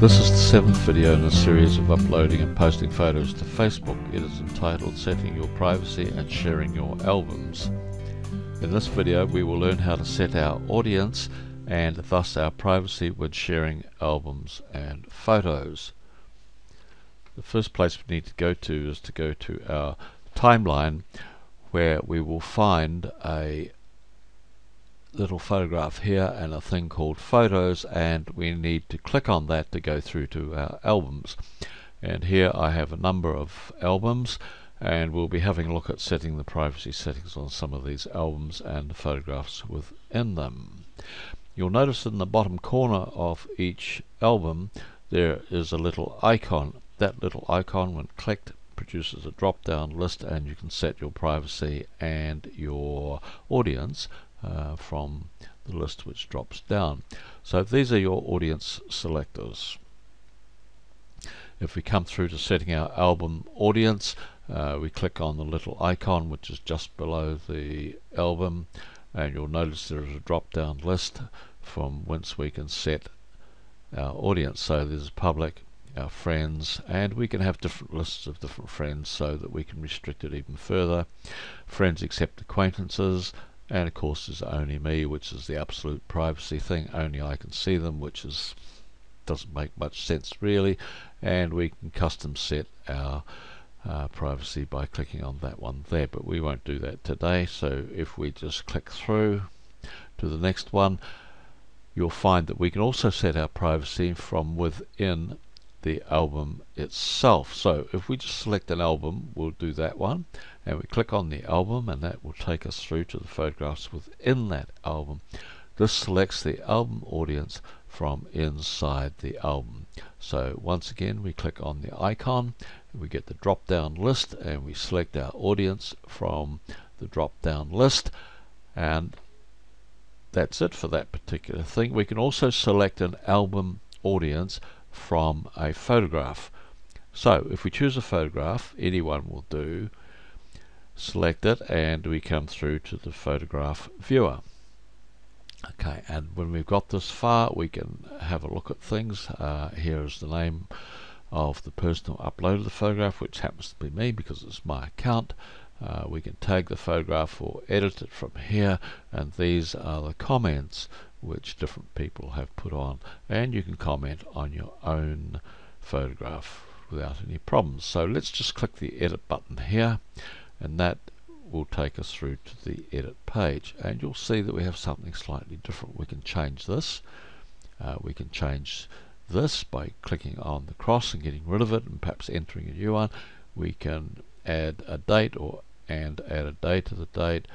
This is the seventh video in a series of uploading and posting photos to Facebook. It is entitled Setting Your Privacy and Sharing Your Albums. In this video we will learn how to set our audience and thus our privacy when sharing albums and photos. The first place we need to go to is to go to our timeline, where we will find a little photograph here and a thing called photos, and we need to click on that to go through to our albums. And here I have a number of albums, and we'll be having a look at setting the privacy settings on some of these albums and the photographs within them. You'll notice in the bottom corner of each album there is a little icon. That little icon, when clicked, produces a drop down list, and you can set your privacy and your audience from the list which drops down. So these are your audience selectors. If we come through to setting our album audience, we click on the little icon which is just below the album, and you'll notice there is a drop down list from whence we can set our audience. So there's public, our friends, and we can have different lists of different friends so that we can restrict it even further. Friends except acquaintances, and of course there's only me, which is the absolute privacy thing. Only I can see them, which doesn't make much sense really. And we can custom set our privacy by clicking on that one there, but we won't do that today. So if we just click through to the next one, you'll find that we can also set our privacy from within the album itself. So if we just select an album, we'll do that one, and we click on the album, and that will take us through to the photographs within that album. This selects the album audience from inside the album. So once again we click on the icon, we get the drop down list, and we select our audience from the drop down list, and that's it for that particular thing. We can also select an album audience from a photograph. So if we choose a photograph, anyone will do, select it, and we come through to the photograph viewer. Okay, and when we've got this far, we can have a look at things. Here is the name of the person who uploaded the photograph, which happens to be me because it's my account. We can tag the photograph or edit it from here, and these are the comments which different people have put on, and you can comment on your own photograph without any problems. So let's just click the edit button here, and that will take us through to the edit page, and you'll see that we have something slightly different. We can change this. We can change this by clicking on the cross and getting rid of it and perhaps entering a new one. We can add a date and add a day to the date,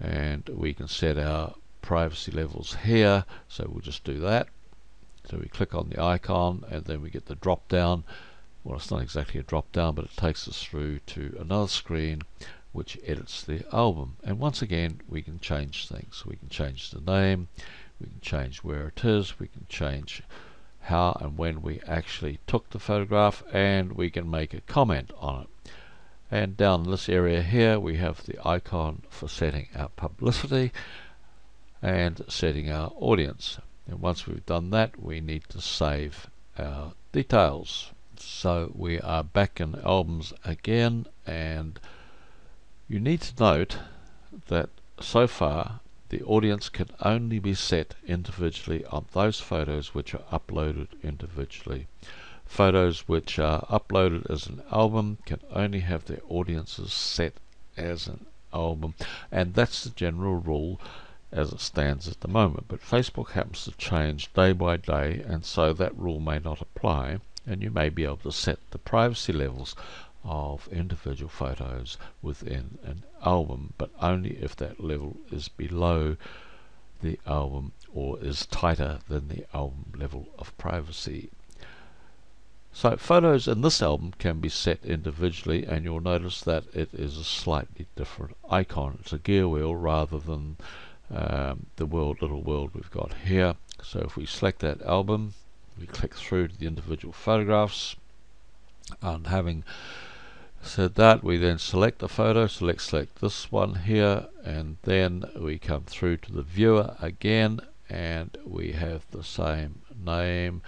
and we can set our privacy levels here. So we'll just do that. So we click on the icon, and then we get the drop down. Well, it's not exactly a drop down, but it takes us through to another screen which edits the album. And once again we can change things. We can change the name, we can change where it is, we can change how and when we actually took the photograph, and we can make a comment on it. And down in this area here we have the icon for setting our publicity and setting our audience. And once we've done that, we need to save our details. So we are back in albums again, and you need to note that so far the audience can only be set individually on those photos which are uploaded individually. Photos which are uploaded as an album can only have their audiences set as an album, and that's the general rule as it stands at the moment. But Facebook happens to change day by day, and so that rule may not apply, and you may be able to set the privacy levels of individual photos within an album, but only if that level is below the album or is tighter than the album level of privacy. So photos in this album can be set individually, and you'll notice that it is a slightly different icon. It's a gear wheel rather than the little world we've got here. So if we select that album, we click through to the individual photographs, and having said that, we then select the photo. Select this one here, and then we come through to the viewer again, and we have the same name,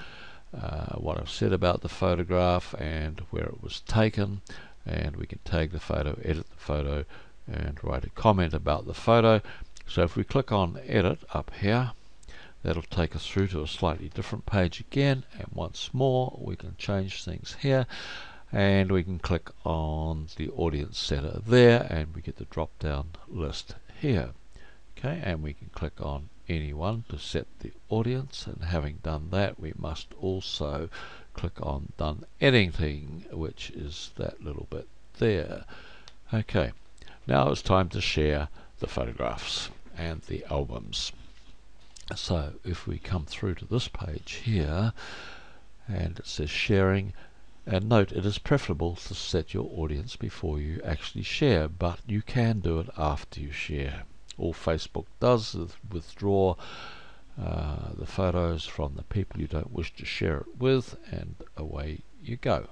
what I've said about the photograph and where it was taken, and we can tag the photo, edit the photo, and write a comment about the photo. So if we click on edit up here, that'll take us through to a slightly different page again, and once more we can change things here, and we can click on the audience setter there, and we get the drop down list here. Okay, and we can click on anyone to set the audience, and having done that we must also click on done editing, which is that little bit there. Okay, now it's time to share the photographs and the albums. So if we come through to this page here, and it says sharing, and note it is preferable to set your audience before you actually share, but you can do it after you share. All Facebook does is withdraw the photos from the people you don't wish to share it with, and away you go.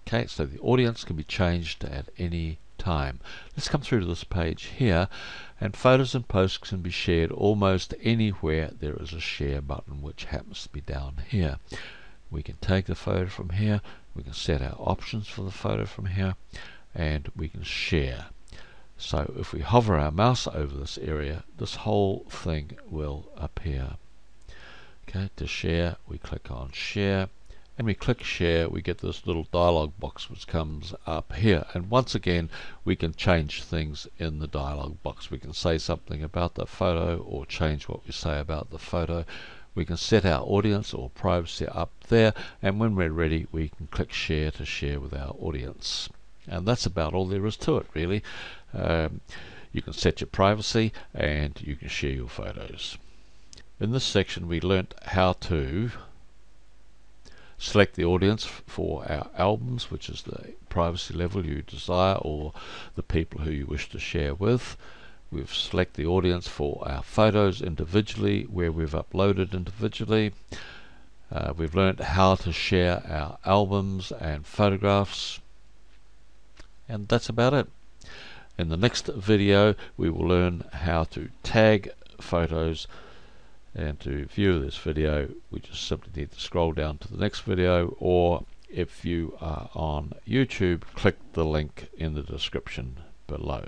Okay, so the audience can be changed at any time. Let's come through to this page here, and photos and posts can be shared almost anywhere there is a share button, which happens to be down here. We can take the photo from here, we can set our options for the photo from here, and we can share. So if we hover our mouse over this area, this whole thing will appear. Okay, to share, we click on share, and we click share, we get this little dialog box which comes up here, and once again we can change things in the dialog box. We can say something about the photo or change what we say about the photo. We can set our audience or privacy up there, and when we're ready we can click share to share with our audience. And that's about all there is to it, really. You can set your privacy and you can share your photos. In this section we learnt how to select the audience for our albums, which is the privacy level you desire, or the people who you wish to share with. We've selected the audience for our photos individually, where we've uploaded individually. We've learned how to share our albums and photographs, and that's about it. In the next video we will learn how to tag photos, and to view this video we just simply need to scroll down to the next video, or if you are on YouTube, click the link in the description below.